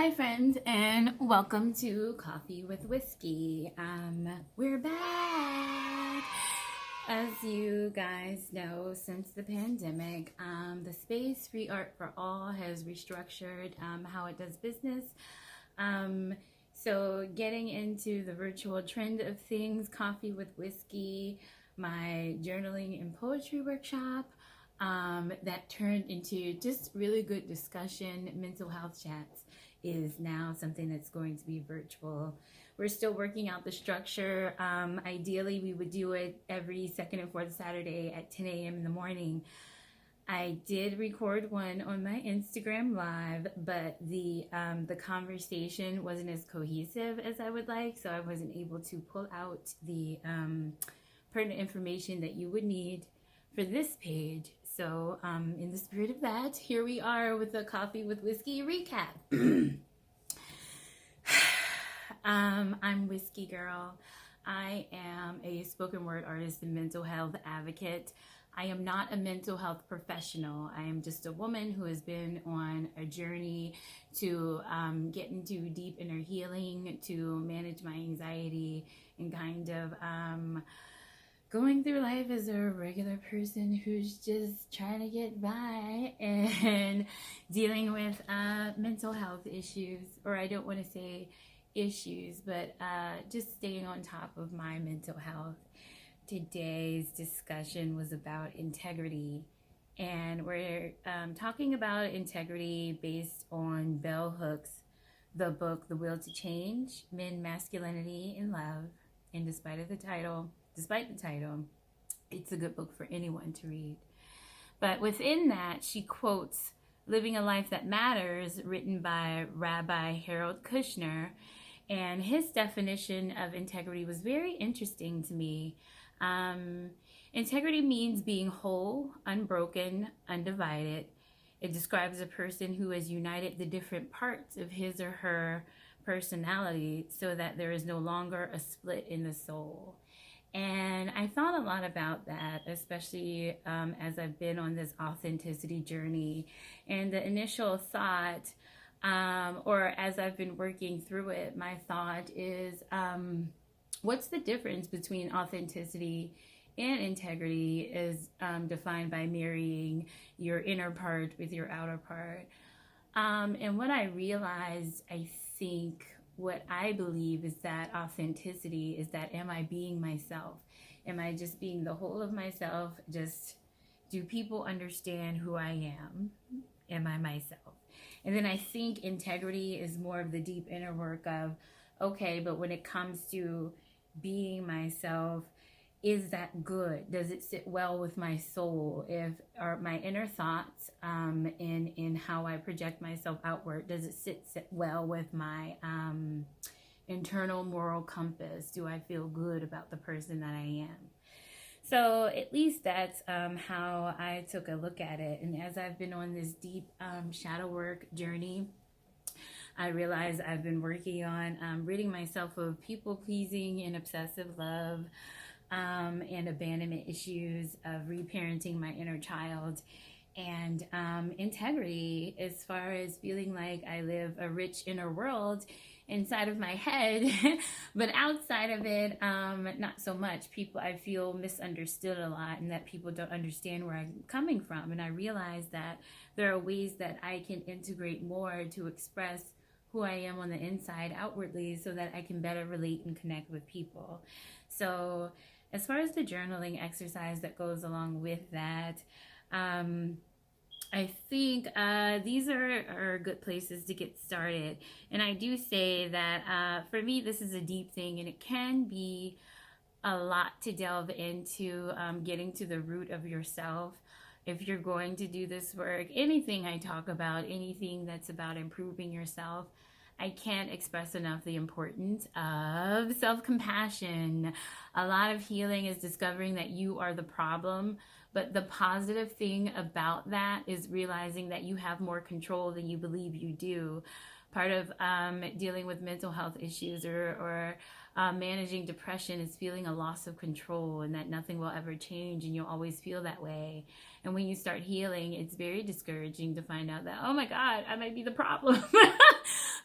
Hi, friends, and welcome to Coffee with Whiskey. We're back. As you guys know, since the pandemic, the space Free Art for All has restructured how it does business. So getting into the virtual trend of things, Coffee with Whiskey, my journaling and poetry workshop, that turned into just really good discussion, mental health chats, is now something that's going to be virtual. We're still working out the structure. Ideally, we would do it every second and fourth Saturday at 10 a.m. in the morning. I did record one on my Instagram live, but the conversation wasn't as cohesive as I would like, so I wasn't able to pull out the pertinent information that you would need for this page. So in the spirit of that, here we are with the Coffee with Whiskey recap. I'm Whiskey Girl. I am a spoken word artist and mental health advocate. I am not a mental health professional. I am just a woman who has been on a journey to get into deep inner healing, to manage my anxiety, and kind of going through life as a regular person who's just trying to get by and dealing with mental health issues, or I don't want to say issues, but just staying on top of my mental health. Today's discussion was about integrity, and we're talking about integrity based on Bell Hooks' the book, The Will to Change, Men, Masculinity, and Love. And despite the title, it's a good book for anyone to read. But within that, she quotes Living a Life That Matters, written by Rabbi Harold Kushner. And his definition of integrity was very interesting to me. Integrity means being whole, unbroken, undivided. It describes a person who has united the different parts of his or her personality so that there is no longer a split in the soul. And I thought a lot about that, especially as I've been on this authenticity journey. And the initial thought, or as I've been working through it, my thought is, what's the difference between authenticity and integrity is defined by marrying your inner part with your outer part. And what I realized, I think, what I believe is that authenticity is that, am I being myself? Am I just being the whole of myself? Just, do people understand who I am? Am I myself? And then I think integrity is more of the deep inner work of, okay, but when it comes to being myself, is that good? Does it sit well with my soul? If are my inner thoughts in how I project myself outward, does it sit well with my internal moral compass? Do I feel good about the person that I am? So at least that's how I took a look at it. And as I've been on this deep shadow work journey, I realize I've been working on ridding myself of people pleasing and obsessive love, and abandonment issues, of reparenting my inner child, and integrity as far as feeling like I live a rich inner world inside of my head, but outside of it, not so much. I feel misunderstood a lot, and that people don't understand where I'm coming from. And I realize that there are ways that I can integrate more to express who I am on the inside outwardly so that I can better relate and connect with people. So as far as the journaling exercise that goes along with that, I think these are good places to get started. And I do say that for me, this is a deep thing, and it can be a lot to delve into, getting to the root of yourself. If you're going to do this work, anything I talk about, anything that's about improving yourself, I can't express enough the importance of self-compassion. A lot of healing is discovering that you are the problem, but the positive thing about that is realizing that you have more control than you believe you do. Part of dealing with mental health issues or managing depression is feeling a loss of control, and that nothing will ever change, and you'll always feel that way. And when you start healing, it's very discouraging to find out that, oh my God, I might be the problem.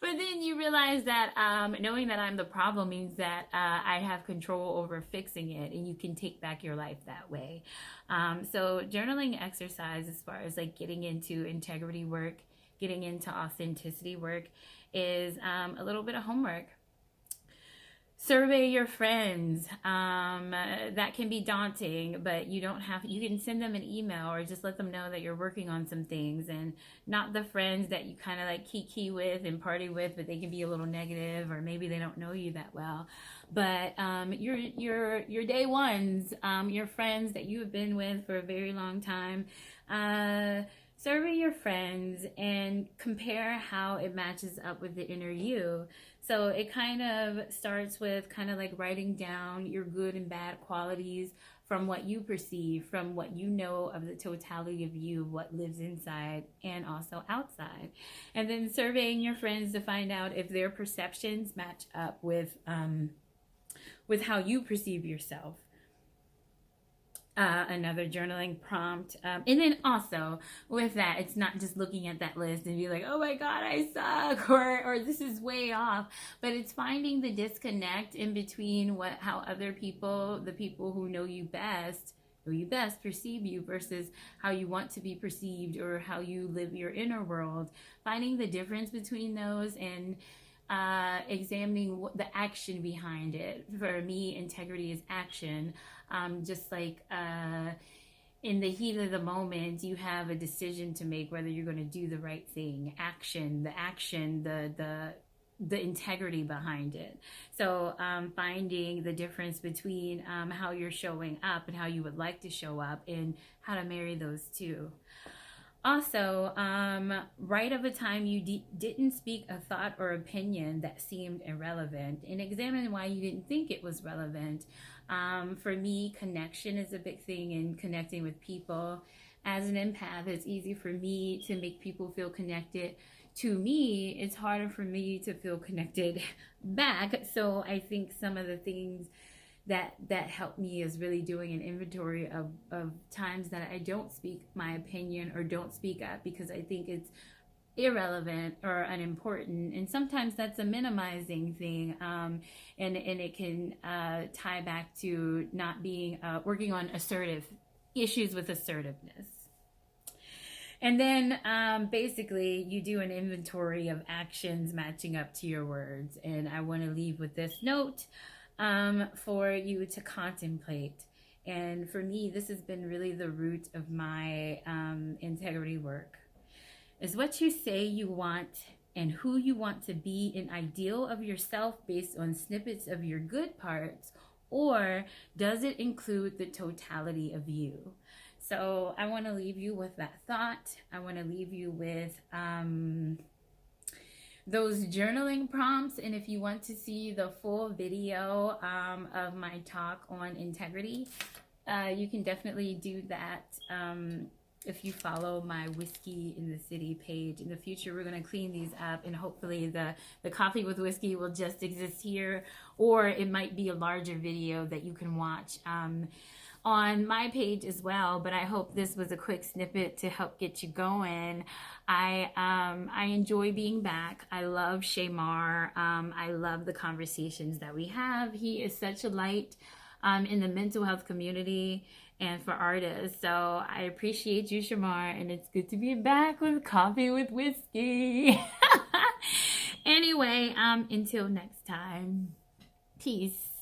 But then you realize that knowing that I'm the problem means that I have control over fixing it, and you can take back your life that way. So journaling exercise, as far as like getting into integrity work, getting into authenticity work, is a little bit of homework. Survey your friends. That can be daunting, but you don't have, you can send them an email or just let them know that you're working on some things, and not the friends that you kind of like kiki with and party with, but they can be a little negative, or maybe they don't know you that well. But your day ones, your friends that you have been with for a very long time, survey your friends and compare how it matches up with the inner you. So it kind of starts with kind of like writing down your good and bad qualities from what you perceive, from what you know of the totality of you, what lives inside and also outside. And then surveying your friends to find out if their perceptions match up with how you perceive yourself. Another journaling prompt. And then also with that, it's not just looking at that list and be like, oh my God, I suck, or this is way off, but it's finding the disconnect in between how other people, the people who know you best, perceive you versus how you want to be perceived, or how you live your inner world. Finding the difference between those and examining the action behind it. For me, integrity is action. Just like in the heat of the moment, you have a decision to make whether you're going to do the right thing. The integrity behind it. So finding the difference between how you're showing up and how you would like to show up, and how to marry those two. Also, write of a time you didn't speak a thought or opinion that seemed irrelevant, and examine why you didn't think it was relevant. For me, connection is a big thing, in connecting with people. As an empath, it's easy for me to make people feel connected to me. It's harder for me to feel connected back. So I think some of the things that helped me is really doing an inventory of times that I don't speak my opinion or don't speak up because I think it's irrelevant or unimportant. And sometimes that's a minimizing thing, and it can tie back to not being working on issues with assertiveness. And then basically you do an inventory of actions matching up to your words. And I want to leave with this note for you to contemplate. And for me, this has been really the root of my integrity work. Is what you say you want and who you want to be an ideal of yourself based on snippets of your good parts, or does it include the totality of you? So I want to leave you with that thought. I want to leave you with those journaling prompts. And if you want to see the full video of my talk on integrity, you can definitely do that if you follow my Whiskey in the City page. In the future, we're going to clean these up, and hopefully the Coffee with Whiskey will just exist here, or it might be a larger video that you can watch on my page as well. But I hope this was a quick snippet to help get you going. I enjoy being back. I love Shamar. I love the conversations that we have. He is such a light in the mental health community and for artists. So I appreciate you, Shamar, and it's good to be back with Coffee with Whiskey. Anyway, until next time, peace.